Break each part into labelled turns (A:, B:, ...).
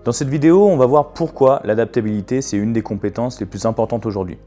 A: Dans cette vidéo, on va voir pourquoi l'adaptabilité, c'est une des compétences les plus importantes aujourd'hui.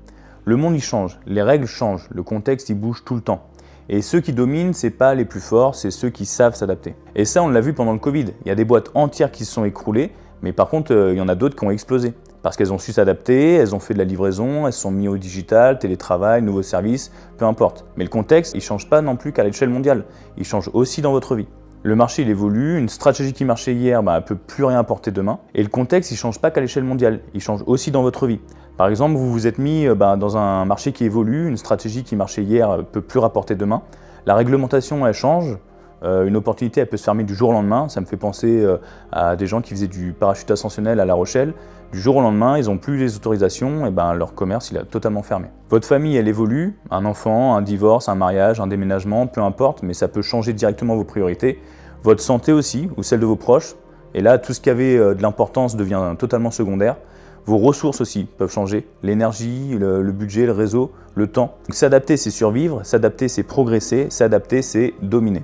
A: Le monde y change, les règles changent, le contexte y bouge tout le temps. Et ceux qui dominent, c'est pas les plus forts, c'est ceux qui savent s'adapter. Et ça, on l'a vu pendant le Covid. Il y a des boîtes entières qui se sont écroulées, mais par contre, il y en a d'autres qui ont explosé. Parce qu'elles ont su s'adapter, elles ont fait de la livraison, elles se sont mises au digital, télétravail, nouveaux services, peu importe. Mais le contexte, il ne change pas non plus qu'à l'échelle mondiale, il change aussi dans votre vie. Le marché, il évolue, une stratégie qui marchait hier, elle ne peut plus rien apporter demain. Et le contexte, il ne change pas qu'à l'échelle mondiale, il change aussi dans votre vie. Par exemple, vous vous êtes mis dans un marché qui évolue, une stratégie qui marchait hier ne peut plus rapporter demain. La réglementation, elle change. Une opportunité, elle peut se fermer du jour au lendemain. Ça me fait penser à des gens qui faisaient du parachute ascensionnel à La Rochelle. Du jour au lendemain, ils n'ont plus les autorisations, et leur commerce, il a totalement fermé. Votre famille, elle évolue, un enfant, un divorce, un mariage, un déménagement, peu importe, mais ça peut changer directement vos priorités. Votre santé aussi, ou celle de vos proches. Et là, tout ce qui avait de l'importance devient totalement secondaire. Vos ressources aussi peuvent changer, l'énergie, le budget, le réseau, le temps. S'adapter, c'est survivre, s'adapter, c'est progresser, s'adapter, c'est dominer.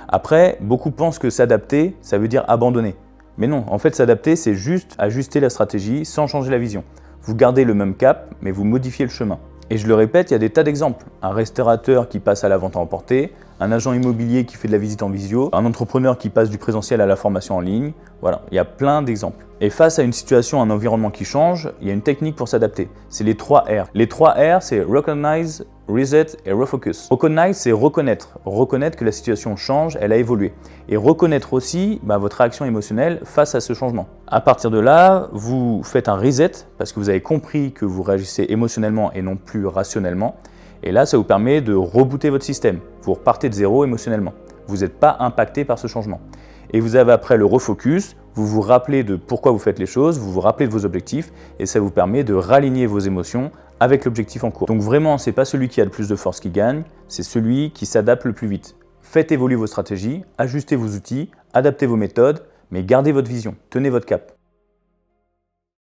A: Après, beaucoup pensent que s'adapter, ça veut dire abandonner. Mais non, en fait, s'adapter, c'est juste ajuster la stratégie sans changer la vision. Vous gardez le même cap, mais vous modifiez le chemin. Et je le répète, il y a des tas d'exemples. Un restaurateur qui passe à la vente à emporter, un agent immobilier qui fait de la visite en visio, un entrepreneur qui passe du présentiel à la formation en ligne. Voilà, il y a plein d'exemples. Et face à une situation, un environnement qui change, il y a une technique pour s'adapter. C'est les 3 R. Les 3 R, c'est Recognize, Reset et Refocus. Recognize, c'est reconnaître. Reconnaître que la situation change, elle a évolué. Et reconnaître aussi votre réaction émotionnelle face à ce changement. À partir de là, vous faites un reset parce que vous avez compris que vous réagissez émotionnellement et non plus rationnellement. Et là, ça vous permet de rebooter votre système. Vous repartez de zéro émotionnellement. Vous n'êtes pas impacté par ce changement. Et vous avez après le refocus, vous vous rappelez de pourquoi vous faites les choses, vous vous rappelez de vos objectifs et ça vous permet de raligner vos émotions avec l'objectif en cours. Donc vraiment, ce n'est pas celui qui a le plus de force qui gagne, c'est celui qui s'adapte le plus vite. Faites évoluer vos stratégies, ajustez vos outils, adaptez vos méthodes, mais gardez votre vision, tenez votre cap.